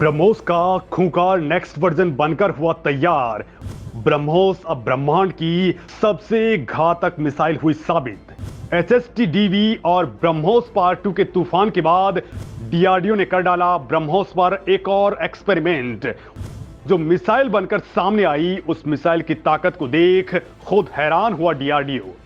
ब्रह्मोस का खूंखार next version बनकर हुआ तैयार। ब्रह्मोस अब ब्रह्मांड की सबसे घातक मिसाइल हुई साबित। HST-DV और ब्रह्मोस पार्ट 2 के तूफान के बाद DRDO ने कर डाला ब्रह्मोस पर एक और एक्सपेरिमेंट। जो मिसाइल बनकर सामने आई, उस मिसाइल की ताकत को देख खुद हैरान हुआ DRDO।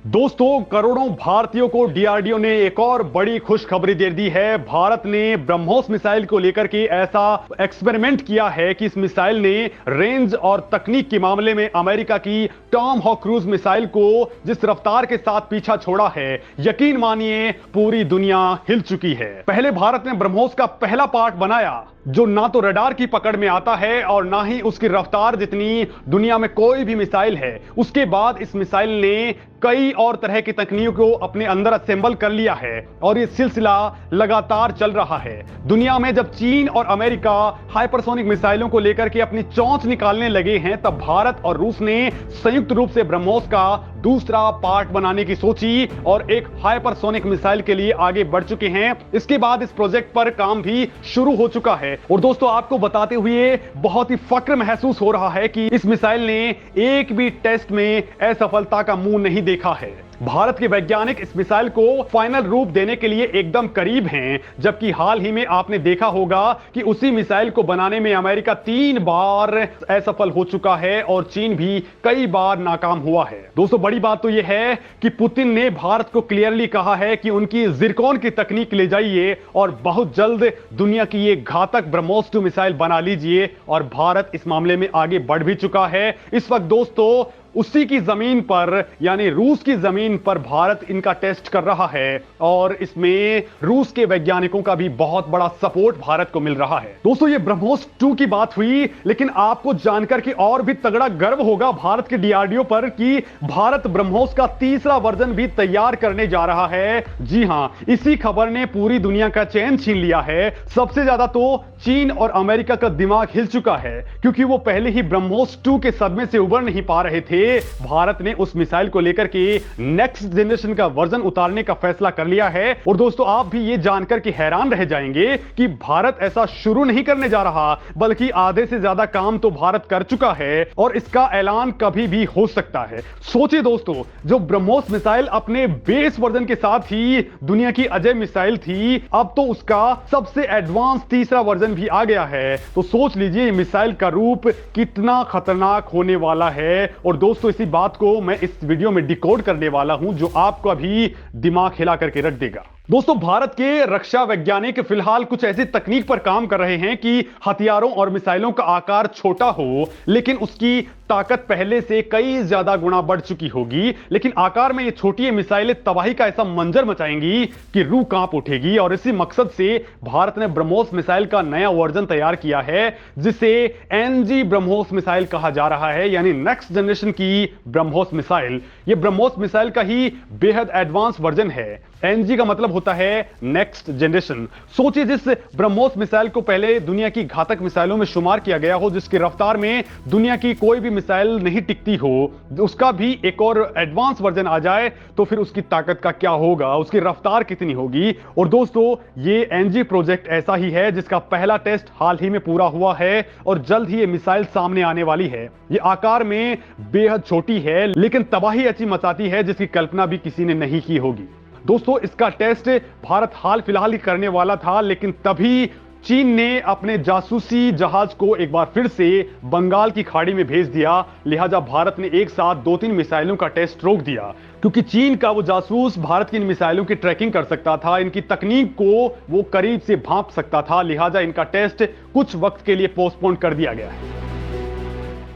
दोस्तों, करोड़ों भारतीयों को DRDO ने एक और बड़ी खुशखबरी दे दी है। भारत ने ब्रह्मोस मिसाइल को लेकर के ऐसा एक्सपेरिमेंट किया है कि इस मिसाइल ने रेंज और तकनीक के मामले में अमेरिका की टॉमहॉक क्रूज मिसाइल को जिस रफ्तार के साथ पीछा छोड़ा है, यकीन मानिए पूरी दुनिया हिल चुकी है। पहले भारत ने ब्रह्मोस का पहला पार्ट बनाया जो ना तो रडार की पकड़ में आता है और ना ही उसकी रफ्तार जितनी दुनिया में कोई भी मिसाइल है। उसके बाद इस मिसाइल ने कई और तरह की तकनीकों को अपने अंदर असेंबल कर लिया है और ये सिलसिला लगातार चल रहा है। दुनिया में जब चीन और अमेरिका हाइपरसोनिक मिसाइलों को लेकर के अपनी चोंच निकालने लगे हैं, तब भारत और रूस ने संयुक्त रूप से ब्रह्मोस का दूसरा पार्ट बनाने की सोची और एक हाइपरसोनिक मिसाइल के लिए आगे बढ़ चुके हैं। इसके बाद इस प्रोजेक्ट पर काम भी शुरू हो चुका है। और दोस्तों, आपको बताते हुए बहुत ही फक्र महसूस हो रहा है कि इस मिसाइल ने एक भी टेस्ट में असफलता का मुंह नहीं देखा है। भारत के वैज्ञानिक इस मिसाइल को फाइनल रूप देने के लिए एकदम करीब हैं, जबकि हाल ही में आपने देखा होगा कि उसी मिसाइल को बनाने में अमेरिका 3 बार असफल हो चुका है और चीन भी कई बार नाकाम हुआ है। दोस्तों, बड़ी बात तो यह है कि पुतिन ने भारत को क्लियरली कहा है कि उनकी जिरकॉन की तकनीक ले जाइए और बहुत जल्द दुनिया की ये घातक ब्रह्मोस 2 मिसाइल बना लीजिए। और भारत इस मामले में आगे बढ़ भी चुका है। इस वक्त दोस्तों उसी की जमीन पर यानी रूस की जमीन पर भारत इनका टेस्ट कर रहा है और इसमें रूस के वैज्ञानिकों का भी बहुत बड़ा सपोर्ट भारत को मिल रहा है। दोस्तों, ये ब्रह्मोस 2 की बात हुई, लेकिन आपको जानकर के और भी तगड़ा गर्व होगा भारत के DRDO पर कि भारत ब्रह्मोस का तीसरा वर्जन भी तैयार करने जा रहा है। जी हां, इसी खबर ने पूरी दुनिया का चैन छीन लिया है। सबसे ज्यादा तो चीन और अमेरिका का दिमाग हिल चुका है, क्योंकि वो पहले ही ब्रह्मोस 2 के सदमे से उबर नहीं पा रहे थे। भारत ने उस मिसाइल को लेकर के नेक्स्ट जनरेशन का वर्जन उतारने का फैसला कर लिया है। और दोस्तों, आप भी ये जानकर के हैरान रह जाएंगे कि भारत ऐसा शुरू नहीं करने जा रहा, बल्कि आधे से ज्यादा काम तो भारत कर चुका है और इसका ऐलान कभी भी हो सकता है। सोचिए दोस्तों, जो ब्रह्मोस मिसाइल अपने बेस वर्जन के साथ ही दुनिया की अजय मिसाइल थी, अब तो उसका सबसे एडवांस तीसरा वर्जन भी आ गया है। तो सोच लीजिए मिसाइल का रूप कितना खतरनाक होने वाला है। और दोस्तों, इसी बात को मैं इस वीडियो में डिकोड करने वाला हूं जो आपको अभी दिमाग हिला करके रख देगा। दोस्तों, भारत के रक्षा वैज्ञानिक फिलहाल कुछ ऐसी तकनीक पर काम कर रहे हैं कि हथियारों और मिसाइलों का आकार छोटा हो, लेकिन उसकी ताकत पहले से कई ज्यादा गुना बढ़ चुकी होगी। लेकिन आकार में ये छोटी मिसाइलें तबाही का ऐसा मंजर मचाएंगी कि रूह कांप उठेगी। और इसी मकसद से भारत ने ब्रह्मोस मिसाइल का नया वर्जन तैयार किया है, जिसे NG ब्रह्मोस मिसाइल कहा जा रहा है, यानी नेक्स्ट जनरेशन की ब्रह्मोस मिसाइल। यह ब्रह्मोस मिसाइल का ही बेहद एडवांस वर्जन है। NG का मतलब होता है नेक्स्ट जनरेशन। सोचिए, जिस ब्रह्मोस मिसाइल को पहले दुनिया की घातक मिसाइलों में शुमार किया गया हो, जिसकी रफ्तार में दुनिया की कोई भी मिसाइल नहीं टिकती हो, उसका भी एक और एडवांस वर्जन आ जाए तो फिर उसकी ताकत का क्या होगा, उसकी रफ्तार कितनी होगी। और दोस्तों, ये NG प्रोजेक्ट ऐसा ही है जिसका पहला टेस्ट हाल ही में पूरा हुआ है और जल्द ही ये मिसाइल सामने आने वाली है। ये आकार में बेहद छोटी है, लेकिन तबाही ऐसी मचाती है जिसकी कल्पना भी किसी ने नहीं की होगी। दोस्तों, इसका टेस्ट भारत हाल फिलहाल ही करने वाला था, लेकिन तभी चीन ने अपने जासूसी जहाज को एक बार फिर से बंगाल की खाड़ी में भेज दिया। लिहाजा भारत ने एक साथ 2-3 मिसाइलों का टेस्ट रोक दिया, क्योंकि चीन का वो जासूस भारत की इन मिसाइलों की ट्रैकिंग कर सकता था, इनकी तकनीक को वो करीब से भांप सकता था। लिहाजा इनका टेस्ट कुछ वक्त के लिए पोस्टपोन कर दिया गया है।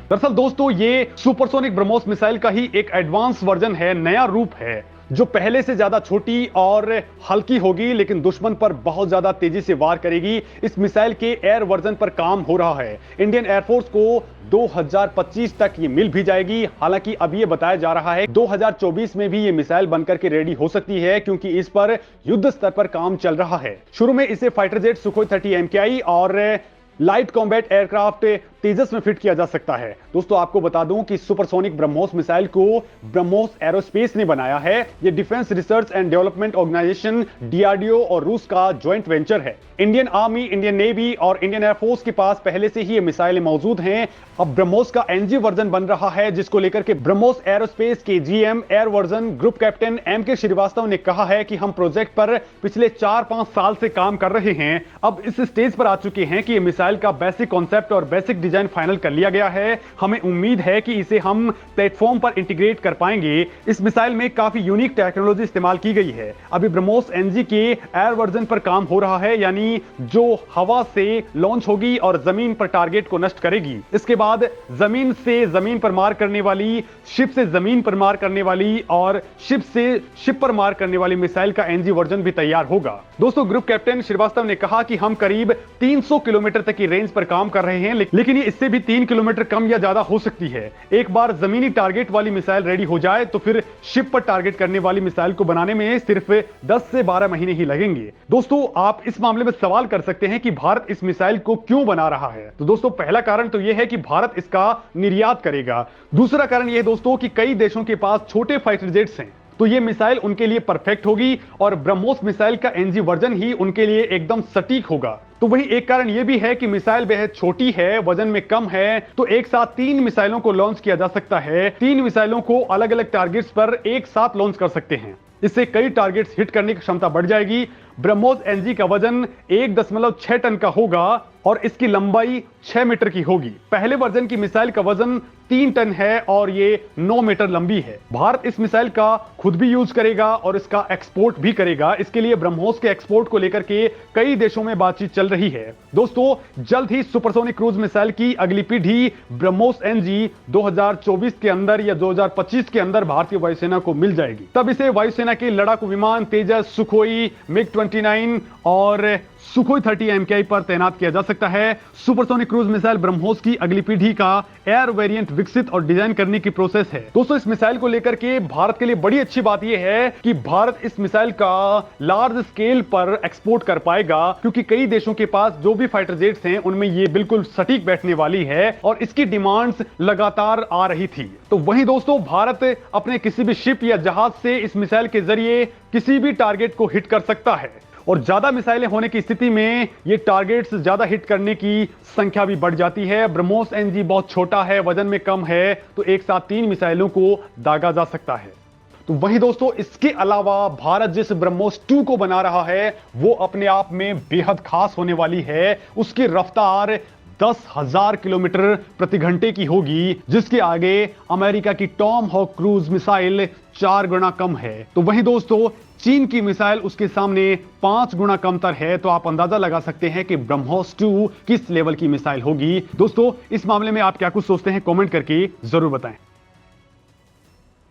दरअसल दोस्तों, ये सुपरसोनिक ब्रह्मोस मिसाइल का ही एक एडवांस वर्जन है, नया रूप है, जो पहले से ज्यादा छोटी और हल्की होगी, लेकिन दुश्मन पर बहुत ज्यादा तेजी से वार करेगी। इस मिसाइल के एयर वर्जन पर काम हो रहा है। इंडियन एयरफोर्स को 2025 तक ये मिल भी जाएगी। हालांकि अब ये बताया जा रहा है 2024 में भी ये मिसाइल बनकर के रेडी हो सकती है, क्योंकि इस पर युद्ध स्तर पर काम चल रहा है। शुरू में इसे फाइटर जेट सुखोई 30 MKI और लाइट कॉम्बैट एयरक्राफ्ट तेजस में फिट किया जा सकता है। दोस्तों आपको बता दूं कि सुपरसोनिक ब्रह्मोस मिसाइल को ब्रह्मोस एरोस्पेस ने बनाया है। यह defence research and development organisation DRDO और रूस का ज्वाइंट वेंचर है। इंडियन आर्मी, इंडियन नेवी और इंडियन एयरफोर्स के पास पहले से ही ये मिसाइलें मौजूद हैं। अब ब्रह्मोस का एनजी वर्जन बन रहा है, जिसको लेकर के ब्रह्मोस एरोस्पेस के GM air version group captain MK Srivastava ने कहा है कि हम प्रोजेक्ट पर पिछले 4-5 साल से काम कर रहे हैं। अब इस स्टेज पर आ चुके हैं कि ये मिसाइल का बेसिक कॉन्सेप्ट और बेसिक डिजाइन फाइनल कर लिया गया है। हमें उम्मीद है कि इसे हम प्लेटफॉर्म पर इंटीग्रेट कर पाएंगे। इस मिसाइल में काफी यूनिक टेक्नोलॉजी इस्तेमाल की गई है। अभी ब्रह्मोस एनजी के एयर वर्जन पर काम हो रहा है, यानी जो हवा से लॉन्च होगी और जमीन पर टारगेट को नष्ट करेगी। इसके बाद जमीन से जमीन पर मार करने वाली, शिप से जमीन पर मार करने वाली और शिप से शिप पर मार करने वाली मिसाइल का एनजी वर्जन भी तैयार होगा। दोस्तों ग्रुप कैप्टन श्रीवास्तव ने कहा कि हम करीब 300 किलोमीटर तक की रेंज पर काम कर रहे हैं, लेकिन ये इससे भी 3 किलोमीटर कम या ज्यादा हो सकती है। एक बार जमीनी टारगेट वाली मिसाइल रेडी हो जाए तो फिर शिप पर टारगेट करने वाली मिसाइल को बनाने में सिर्फ 10 से 12 महीने ही लगेंगे। दोस्तों आप इस मामले में सवाल कर सकते हैं कि भारत इस मिसाइल को क्यों बना रहा है। तो दोस्तों पहला कारण तो यह है कि भारत इसका निर्यात करेगा। दूसरा कारण यह दोस्तों कि कई देशों के पास छोटे फाइटर जेट्स हैं, तो यह मिसाइल उनके लिए परफेक्ट होगी और ब्रह्मोस मिसाइल का एनजी वर्जन ही उनके लिए एकदम सटीक होगा। तो वही एक कारण यह भी है कि मिसाइल बेहद छोटी है, वजन में कम है, तो एक साथ 3 मिसाइलों को लॉन्च किया जा सकता है। 3 मिसाइलों को अलग अलग टारगेट्स पर एक साथ लॉन्च कर सकते हैं। इससे कई टारगेट्स हिट करने की क्षमता बढ़ जाएगी। ब्रह्मोस एनजी का वजन 1.6 टन का होगा और इसकी लंबाई 6 मीटर की होगी। पहले वर्जन की मिसाइल का वजन 3 टन है और ये 9 मीटर लंबी है। भारत इस मिसाइल का खुद भी यूज करेगा और इसका एक्सपोर्ट भी करेगा। इसके लिए ब्रह्मोस के एक्सपोर्ट को लेकर के कई देशों में बातचीत चल रही है। दोस्तों जल्द ही सुपरसोनिक क्रूज मिसाइल की अगली पीढ़ी ब्रह्मोस एनजी 2024 के अंदर या 2025 के अंदर भारतीय वायुसेना को मिल जाएगी। तब इसे वायुसेना के लड़ाकू विमान तेजस, सुखोई, मिग 29 और सुखोई 30 MKI पर तैनात किया जा सकता है। सुपरसोनिक क्रूज मिसाइल ब्रह्मोस की अगली पीढ़ी का एयर वेरिएंट विकसित और डिजाइन करने की प्रोसेस है। दोस्तों इस मिसाइल को लेकर के भारत के लिए बड़ी अच्छी बात यह है कि भारत इस मिसाइल का लार्ज स्केल पर एक्सपोर्ट कर पाएगा, क्योंकि कई देशों के पास जो भी फाइटर जेट्स हैं उनमें ये बिल्कुल सटीक बैठने वाली है और इसकी डिमांड्स लगातार आ रही थी। तो वहीं दोस्तों भारत अपने किसी भी शिप या जहाज से इस मिसाइल के जरिए किसी भी टारगेट को हिट कर सकता है और ज्यादा मिसाइलें होने की स्थिति में ये टारगेट्स ज्यादा हिट करने की संख्या भी बढ़ जाती है। ब्रह्मोस एनजी बहुत छोटा है, वजन में कम है, तो एक साथ 3 मिसाइलों को दागा जा सकता है। तो वहीं दोस्तों इसके अलावा भारत जिस ब्रह्मोस 2 को बना रहा है वो अपने आप में बेहद खास होने वाली है। उसकी रफ्तार 10,000 किलोमीटर प्रति घंटे की होगी, जिसके आगे अमेरिका की टॉम हॉक क्रूज मिसाइल 4 गुना कम है। तो वहीं दोस्तों चीन की मिसाइल उसके सामने 5 गुना कमतर है। तो आप अंदाजा लगा सकते हैं कि ब्रह्मोस 2 किस लेवल की मिसाइल होगी। दोस्तों इस मामले में आप क्या कुछ सोचते हैं, कमेंट करके जरूर बताएं।